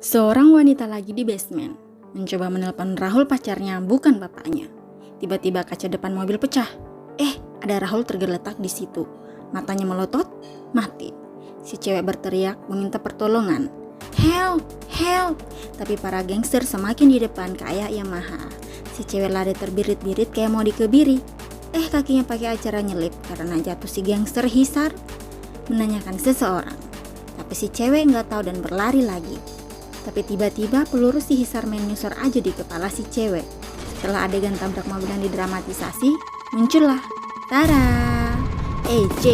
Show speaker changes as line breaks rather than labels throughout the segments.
Seorang wanita lagi di basement, mencoba menelpon Rahul pacarnya, bukan bapaknya. Tiba-tiba kaca depan mobil pecah. Ada Rahul tergeletak di situ. Matanya melotot, mati. Si cewek berteriak meminta pertolongan. Help, help! Tapi para gangster semakin di depan kayak Yamaha. Si cewek lari terbirit-birit kayak mau dikebiri. Kakinya pakai acara nyelip karena jatuh si gangster hisar menanyakan seseorang. Tapi si cewek nggak tahu dan berlari lagi. Tapi tiba-tiba peluru si hisar menyusur aja di kepala si cewek. Setelah adegan tabrak mobil yang didramatisasi, muncullah Tara, EJ.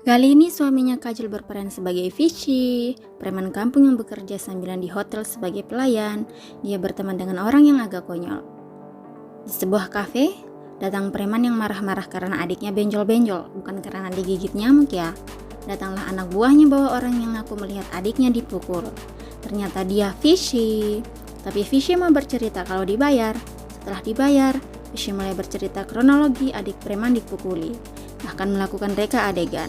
Kali ini suaminya Kajol berperan sebagai Fishy, preman kampung yang bekerja sambilan di hotel sebagai pelayan. Dia berteman dengan orang yang agak konyol. Di sebuah kafe, datang preman yang marah-marah karena adiknya benjol-benjol, bukan karena digigit nyamuk ya. Datanglah anak buahnya bawa orang yang ngaku melihat adiknya dipukul. Ternyata dia Fishy. Tapi Fishy mau bercerita kalau dibayar. Setelah dibayar, Fishy mulai bercerita kronologi adik preman dipukuli, bahkan melakukan reka adegan.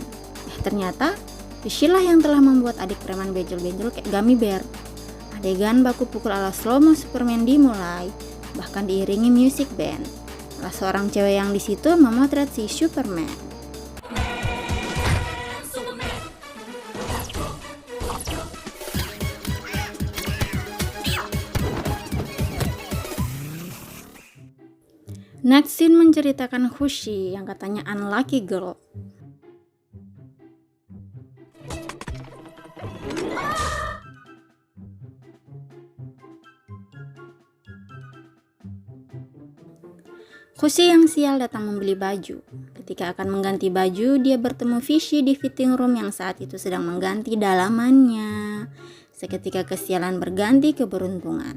Ternyata Fishy lah yang telah membuat adik preman benjol-benjol kayak gummy bear. Adegan baku pukul ala slow-mo Superman dimulai, bahkan diiringi music band. Salah seorang cewek yang di situ memotret si Superman. Next scene menceritakan Hushi yang katanya unlucky girl. Hushi yang sial datang membeli baju. Ketika akan mengganti baju, dia bertemu Fishy di fitting room yang saat itu sedang mengganti dalamannya. Seketika kesialan berganti keberuntungan.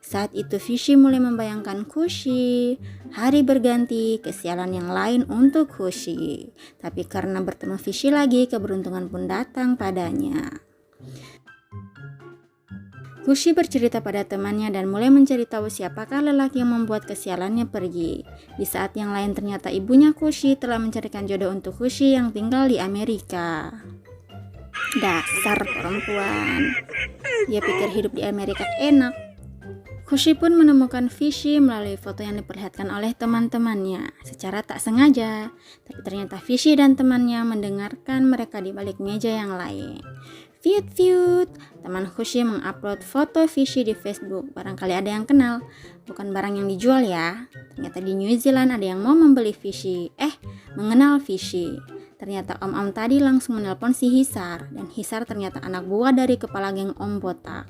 Saat itu Fishy mulai membayangkan Hushi. Hari berganti, kesialan yang lain untuk Hushi. Tapi karena bertemu Fishy lagi, keberuntungan pun datang padanya. Hushi bercerita pada temannya dan mulai mencari tahu siapakah lelaki yang membuat kesialannya pergi. Di saat yang lain ternyata ibunya Hushi telah mencarikan jodoh untuk Hushi yang tinggal di Amerika. Dasar perempuan. Dia pikir hidup di Amerika enak. Hushi pun menemukan Fishy melalui foto yang diperlihatkan oleh teman-temannya secara tak sengaja. Tapi ternyata Fishy dan temannya mendengarkan mereka di balik meja yang lain. Fiut, teman Hushi mengupload foto Fishy di Facebook. Barangkali ada yang kenal. Bukan barang yang dijual ya. Ternyata di New Zealand ada yang mau membeli Fishy. Mengenal Fishy. Ternyata om-om tadi langsung menelpon si Hisar. Dan Hisar ternyata anak buah dari kepala geng Om Botak.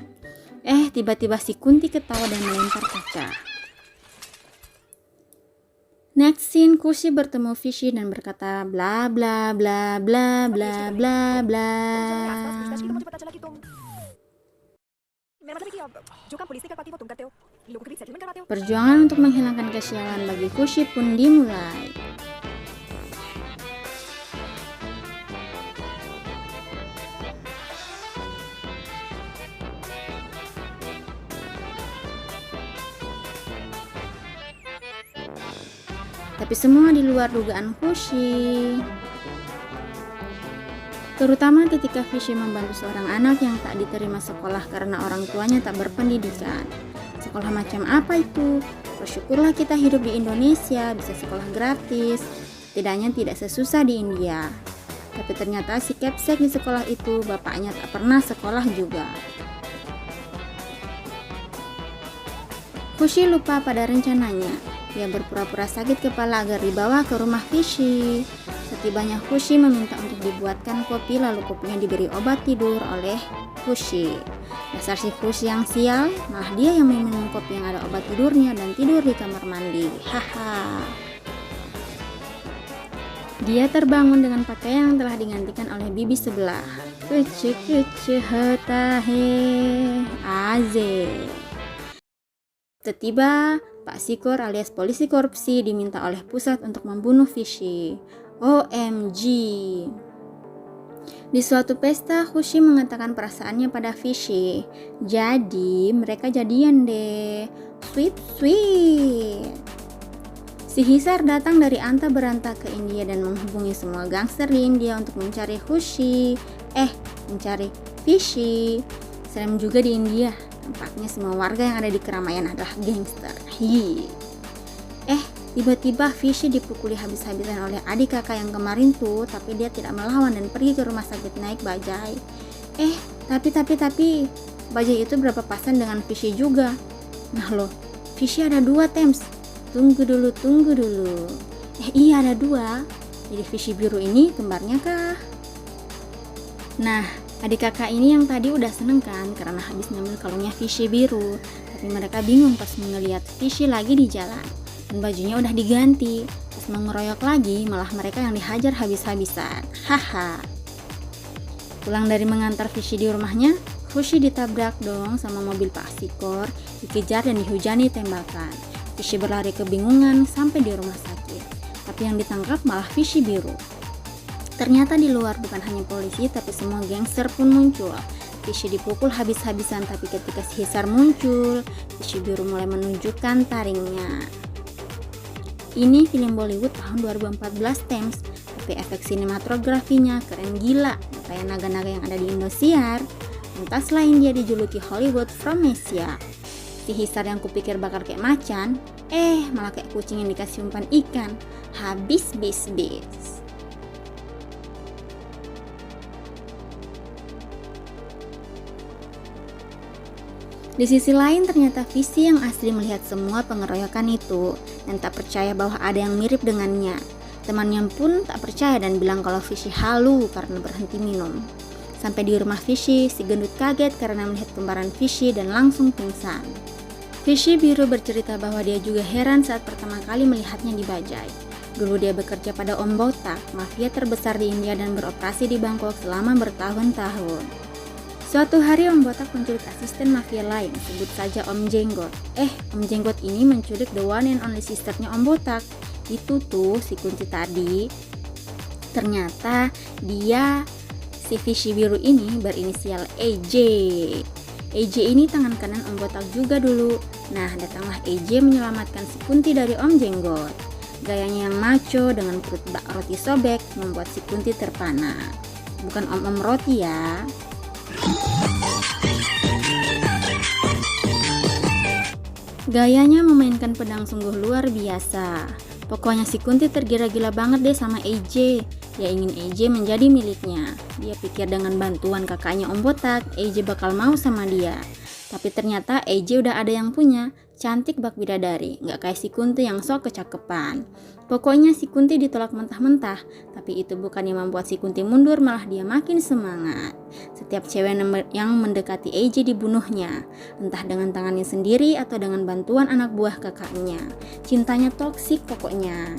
Tiba-tiba si Kunti ketawa dan melempar kaca. Next scene, Hushi bertemu Fishy dan berkata bla bla bla bla bla bla bla. Perjuangan untuk menghilangkan kesialan bagi Hushi pun dimulai. Tapi semua di luar dugaan Hushi. Terutama ketika Fishy membantu seorang anak yang tak diterima sekolah karena orang tuanya tak berpendidikan. Sekolah macam apa itu? Bersyukurlah kita hidup di Indonesia, bisa sekolah gratis. Setidaknya tidak sesusah di India. Tapi ternyata si Kepsek di sekolah itu bapaknya tak pernah sekolah juga. Hushi lupa pada rencananya. Dia berpura-pura sakit kepala agar dibawa ke rumah Fishy. Setibanya Hushi meminta untuk dibuatkan kopi, lalu kopinya diberi obat tidur oleh Hushi. Dasar si Hushi yang sial, malah dia yang minum kopi yang ada obat tidurnya dan tidur di kamar mandi. Haha. Dia terbangun dengan pakaian yang telah digantikan oleh bibi sebelah. Kece hetahe aze. Tiba-tiba Pak Sikor alias polisi korupsi diminta oleh pusat untuk membunuh Fishy. OMG. Di suatu pesta, Hushi mengatakan perasaannya pada Fishy. Jadi mereka jadian deh. Sweet. Si Hisar datang dari anta beranta ke India dan menghubungi semua gangster di India untuk mencari mencari Fishy. Serem juga di India, tampaknya semua warga yang ada di keramaian adalah gangster. Tiba-tiba Fishy dipukuli habis-habisan oleh adik kakak yang kemarin tuh, tapi dia tidak melawan dan pergi ke rumah sakit naik bajai. Tapi bajai itu berapa pasan dengan Fishy juga. Nah loh, Fishy ada 2 Tems. Tunggu dulu. Iya ada 2. Jadi Fishy biru ini kembarnya kah? Nah, adik kakak ini yang tadi udah seneng kan karena habis ngambil kalungnya Fishy biru. Tapi mereka bingung pas melihat Fishy lagi di jalan dan bajunya udah diganti. Pas mau ngeroyok lagi, malah mereka yang dihajar habis-habisan. Pulang dari mengantar Fishy di rumahnya, Fishy ditabrak dong sama mobil Pak Sikor, dikejar dan dihujani tembakan. Fishy berlari kebingungan sampai di rumah sakit, tapi yang ditangkap malah Fishy biru. Ternyata di luar bukan hanya polisi, tapi semua gangster pun muncul. Fishy dipukul habis-habisan, tapi ketika si Hisar muncul, Fishy biru mulai menunjukkan taringnya. Ini film Bollywood tahun 2014 Tems, tapi efek sinematografinya keren gila, kayak naga-naga yang ada di Indosiar. Entah selain dia dijuluki Hollywood from Asia. Si Hisar yang kupikir bakal kayak macan, malah kayak kucing yang dikasih umpan ikan. Habis bis. Di sisi lain ternyata Fishy yang asli melihat semua pengeroyokan itu dan tak percaya bahwa ada yang mirip dengannya. Temannya pun tak percaya dan bilang kalau Fishy halu karena berhenti minum. Sampai di rumah Fishy, si gendut kaget karena melihat kembaran Fishy dan langsung pingsan. Fishy biru bercerita bahwa dia juga heran saat pertama kali melihatnya di Bajai. Dulu dia bekerja pada Om Botak, mafia terbesar di India dan beroperasi di Bangkok selama bertahun-tahun. Suatu hari Om Botak menculik asisten mafia lain, sebut saja Om Jenggot. Om Jenggot ini menculik the one and only sisternya Om Botak. Itu tuh si kunci tadi. Ternyata dia, si Fishy biru ini berinisial EJ. EJ ini tangan kanan Om Botak juga dulu. Nah, datanglah EJ menyelamatkan si Kunti dari Om Jenggot. Gayanya yang maco dengan perut bak roti sobek membuat si Kunti terpana. Bukan om-om roti ya. Gayanya memainkan pedang sungguh luar biasa. Pokoknya si Kunti tergila-gila banget deh sama EJ. Dia ingin EJ menjadi miliknya. Dia pikir dengan bantuan kakaknya Om Botak, EJ bakal mau sama dia. Tapi ternyata EJ udah ada yang punya. Cantik bak bidadari, gak kayak si Kunti yang sok kecakepan. Pokoknya si Kunti ditolak mentah-mentah. Tapi itu bukan yang membuat si Kunti mundur, malah dia makin semangat. Setiap cewek yang mendekati EJ dibunuhnya, entah dengan tangannya sendiri atau dengan bantuan anak buah kakaknya. Cintanya toksik pokoknya.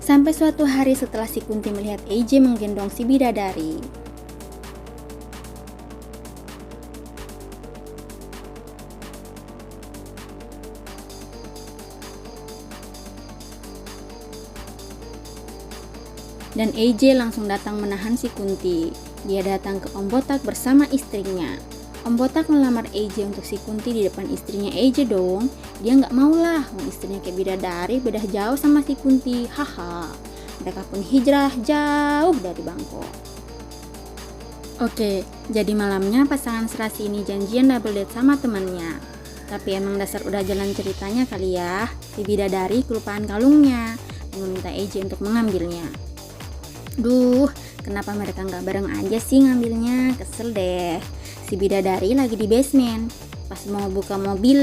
Sampai suatu hari setelah si Kunti melihat EJ menggendong si bidadari. Dan EJ langsung datang menahan si Kunti. Dia datang ke Om Botak bersama istrinya. Om Botak melamar EJ untuk si Kunti di depan istrinya EJ dong. Dia gak mau lah, istrinya kayak bidadari beda jauh sama si Kunti. Mereka pun hijrah jauh dari Bangkok. Oke, jadi malamnya pasangan serasi ini janjian double date sama temannya. Tapi emang dasar udah jalan ceritanya kali ya. Si bidadari kelupaan kalungnya dan meminta EJ untuk mengambilnya. Duh, kenapa mereka gak bareng aja sih ngambilnya? Kesel deh. Si bidadari lagi di basement. Pas mau buka mobil,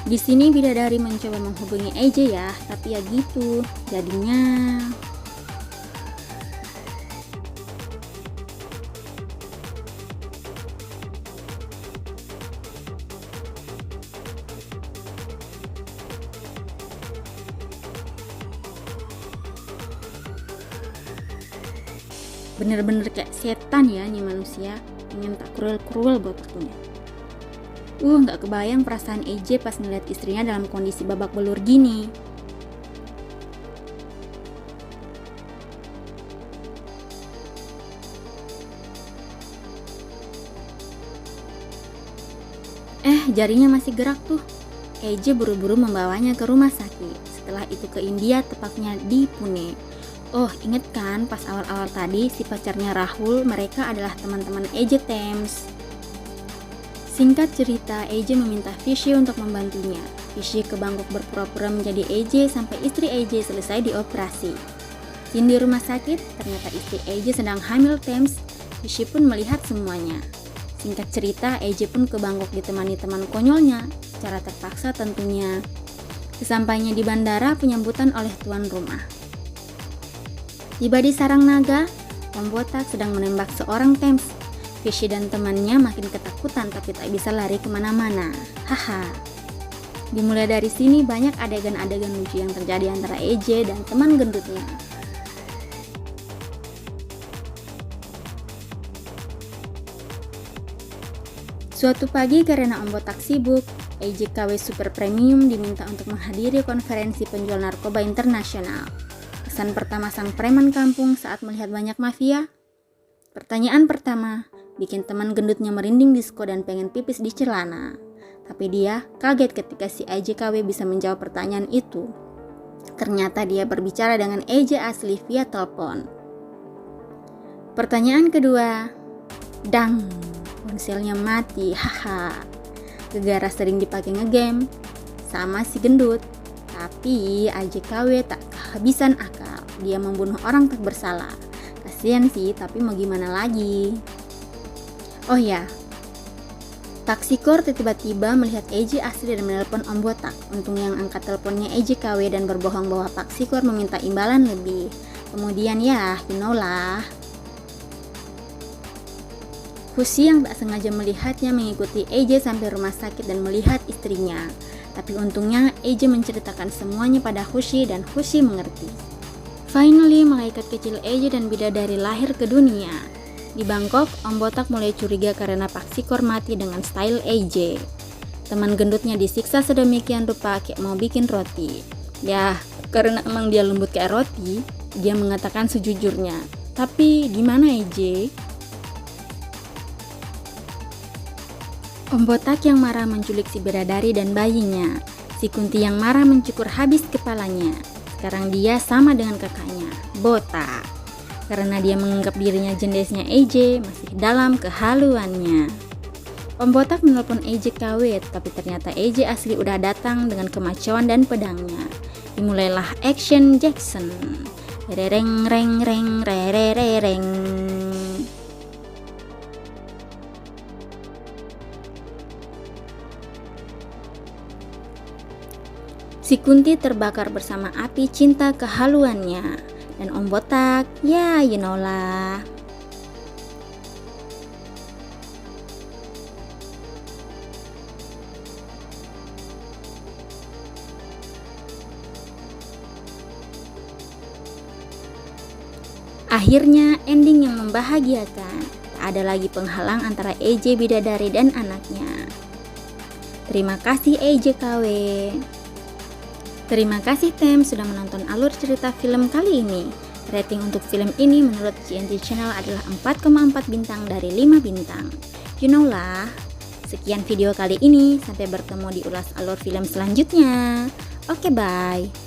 di sini bidadari mencoba menghubungi EJ ya, tapi ya gitu. Jadinya bener-bener kayak setan ya nih manusia, ingin tak cruel buat waktunya. Gak kebayang perasaan EJ pas ngeliat istrinya dalam kondisi babak belur gini. Jarinya masih gerak tuh. AJ buru-buru membawanya ke rumah sakit. Setelah itu ke India, tepatnya di Pune. Oh, inget kan pas awal-awal tadi si pacarnya Rahul, mereka adalah teman-teman AJ Thames. Singkat cerita, AJ meminta Vishy untuk membantunya. Vishy ke Bangkok berpura-pura menjadi AJ sampai istri AJ selesai dioperasi. Di rumah sakit, ternyata istri AJ sedang hamil Thames. Vishy pun melihat semuanya. Singkat cerita, AJ pun ke Bangkok ditemani teman konyolnya, secara terpaksa tentunya. Sesampainya di bandara, penyambutan oleh tuan rumah. Tiba di sarang naga, Om Botak sedang menembak seorang Thames. Vishy dan temannya makin ketakutan tapi tak bisa lari kemana-mana. Haha. Dimulai dari sini banyak adegan-adegan lucu yang terjadi antara AJ dan teman gendutnya. Suatu pagi karena Om Botak sibuk, AJ KW Super Premium diminta untuk menghadiri konferensi penjual narkoba internasional. Kesan pertama sang preman kampung saat melihat banyak mafia? Pertanyaan pertama, bikin teman gendutnya merinding disko dan pengen pipis di celana. Tapi dia kaget ketika si AJ KW bisa menjawab pertanyaan itu. Ternyata dia berbicara dengan AJ asli via telepon. Pertanyaan kedua, dang, ponselnya mati, haha. Gegara sering dipakai ngegame sama si gendut. Tapi AJ KW tak kehabisan akal. Dia membunuh orang tak bersalah. Kasian sih, tapi mau gimana lagi. Oh ya, Taksikor tiba-tiba melihat AJ asli dan menelpon Om Botak. Untung yang angkat teleponnya AJ KW dan berbohong bahwa Taksikor meminta imbalan lebih. Kemudian ya, you know lah. Husi yang tak sengaja melihatnya mengikuti AJ sampai rumah sakit dan melihat istrinya. Tapi untungnya AJ menceritakan semuanya pada Husi dan Husi mengerti. Finally, malaikat kecil AJ dan bidadari lahir ke dunia. Di Bangkok, Om Botak mulai curiga karena Taksikor mati dengan style AJ. Teman gendutnya disiksa sedemikian rupa kayak mau bikin roti. Ya, karena emang dia lembut kayak roti, dia mengatakan sejujurnya. Tapi gimana AJ? Om Botak yang marah menculik si bidadari dan bayinya. Si Kunti yang marah mencukur habis kepalanya. Sekarang dia sama dengan kakaknya, Botak. Karena dia menganggap dirinya jendesnya AJ masih dalam kehaluannya. Om Botak menelpon AJ KW, tapi ternyata AJ asli udah datang dengan kemacauan dan pedangnya. Dimulailah action Jackson. Reng reng reng re reng. Si Kunti terbakar bersama api cinta kehaluannya. Dan Om Botak, ya you know lah. Akhirnya ending yang membahagiakan. Tak ada lagi penghalang antara AJ bidadari dan anaknya. Terima kasih AJ KW. Terima kasih Tem sudah menonton alur cerita film kali ini. Rating untuk film ini menurut GNT Channel adalah 4,4 bintang dari 5 bintang. You know lah. Sekian video kali ini, sampai bertemu di ulas alur film selanjutnya. Oke, bye.